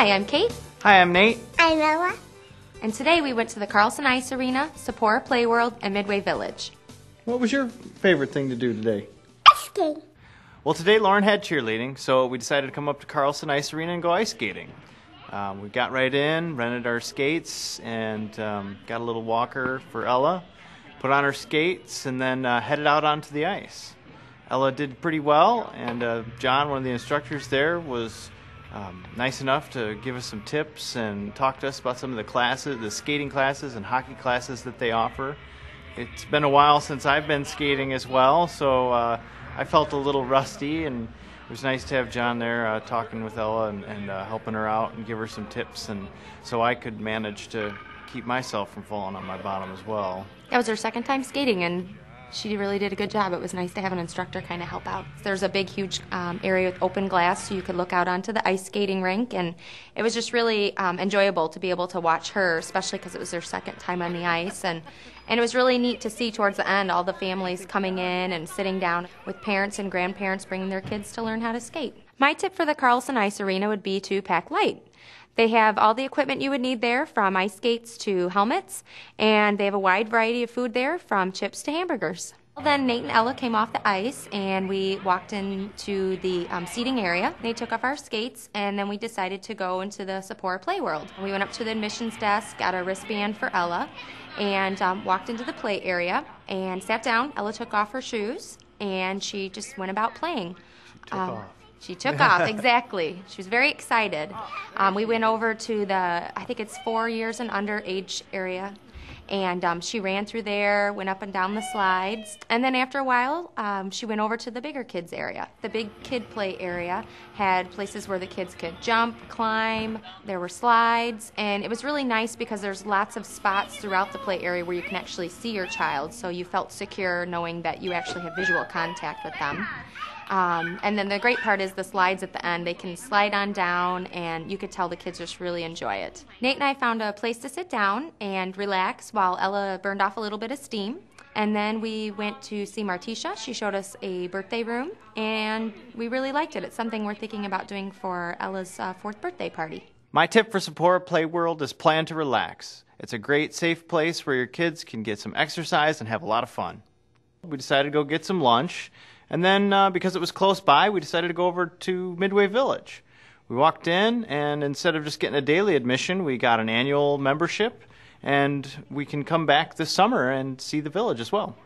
Hi, I'm Kate. Hi, I'm Nate. I'm Ella. And today we went to the Carlson Ice Arena, Sapora Playworld, and Midway Village. What was your favorite thing to do today? Ice skating. Well, today Lauren had cheerleading, so we decided to come up to Carlson Ice Arena and go ice skating. We got right in, rented our skates, and got a little walker for Ella, put on her skates, and then headed out onto the ice. Ella did pretty well, and John, one of the instructors there, was nice enough to give us some tips and talk to us about some of the classes, the skating classes and hockey classes that they offer. It's been a while since I've been skating as well, so I felt a little rusty, and it was nice to have John there talking with Ella and helping her out and give her some tips, and so I could manage to keep myself from falling on my bottom as well. That was her second time skating, and she really did a good job. It was nice to have an instructor kind of help out. There's a big, huge area with open glass, so you could look out onto the ice skating rink, and it was just really enjoyable to be able to watch her, especially because it was her second time on the ice, and it was really neat to see towards the end all the families coming in and sitting down with parents and grandparents bringing their kids to learn how to skate. My tip for the Carlson Ice Arena would be to pack light. They have all the equipment you would need there, from ice skates to helmets, and they have a wide variety of food there, from chips to hamburgers. Then Nate and Ella came off the ice, and we walked into the seating area. They took off our skates, and then we decided to go into the Sapora Playworld. We went up to the admissions desk, got a wristband for Ella, and walked into the play area and sat down. Ella took off her shoes, and she just went about playing. She took off, exactly. She was very excited. We went over to I think it's 4 years and under age area, and she ran through there, went up and down the slides, and then after a while, she went over to the bigger kids area. The big kid play area had places where the kids could jump, climb, there were slides, and it was really nice because there's lots of spots throughout the play area where you can actually see your child, so you felt secure knowing that you actually have visual contact with them. And then the great part is the slides at the end. They can slide on down, and you could tell the kids just really enjoy it. Nate and I found a place to sit down and relax while Ella burned off a little bit of steam. And then we went to see Martisha. She showed us a birthday room, and we really liked it. It's something we're thinking about doing for Ella's 4th birthday party. My tip for Sapora Playworld is plan to relax. It's a great, safe place where your kids can get some exercise and have a lot of fun. We decided to go get some lunch. And then, because it was close by, we decided to go over to Midway Village. We walked in, and instead of just getting a daily admission, we got an annual membership, and we can come back this summer and see the village as well.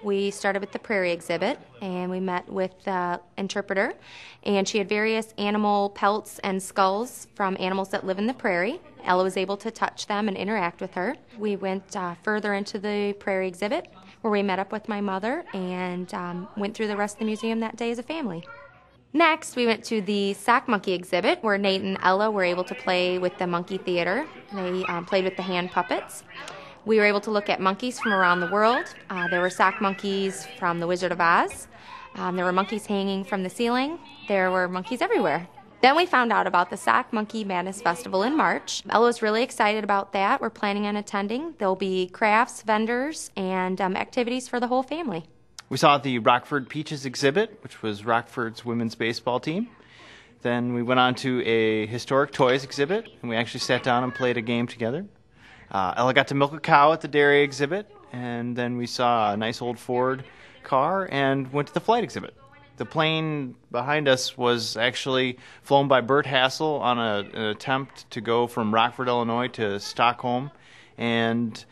We started with the prairie exhibit, and we met with the interpreter, and she had various animal pelts and skulls from animals that live in the prairie. Ella was able to touch them and interact with her. We went further into the prairie exhibit, where we met up with my mother and went through the rest of the museum that day as a family. Next, we went to the sock monkey exhibit, where Nate and Ella were able to play with the monkey theater. They played with the hand puppets. We were able to look at monkeys from around the world. There were sock monkeys from The Wizard of Oz. There were monkeys hanging from the ceiling. There were monkeys everywhere. Then we found out about the Sock Monkey Madness Festival in March. Ella was really excited about that. We're planning on attending. There'll be crafts, vendors, and activities for the whole family. We saw the Rockford Peaches exhibit, which was Rockford's women's baseball team. Then we went on to a historic toys exhibit, and we actually sat down and played a game together. Ella got to milk a cow at the dairy exhibit, and then we saw a nice old Ford car and went to the flight exhibit. The plane behind us was actually flown by Bert Hassel on an attempt to go from Rockford, Illinois to Stockholm, and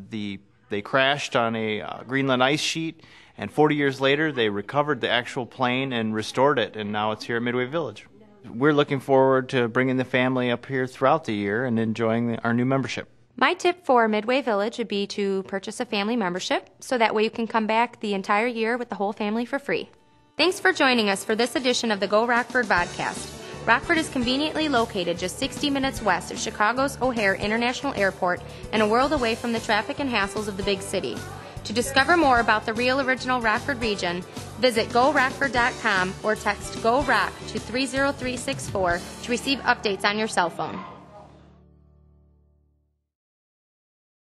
they crashed on a Greenland ice sheet, and 40 years later they recovered the actual plane and restored it, and now it's here at Midway Village. We're looking forward to bringing the family up here throughout the year and enjoying our new membership. My tip for Midway Village would be to purchase a family membership, so that way you can come back the entire year with the whole family for free. Thanks for joining us for this edition of the GoRockford Vodcast. Rockford is conveniently located just 60 minutes west of Chicago's O'Hare International Airport and a world away from the traffic and hassles of the big city. To discover more about the real original Rockford region, visit GoRockford.com or text GoRock to 30364 to receive updates on your cell phone.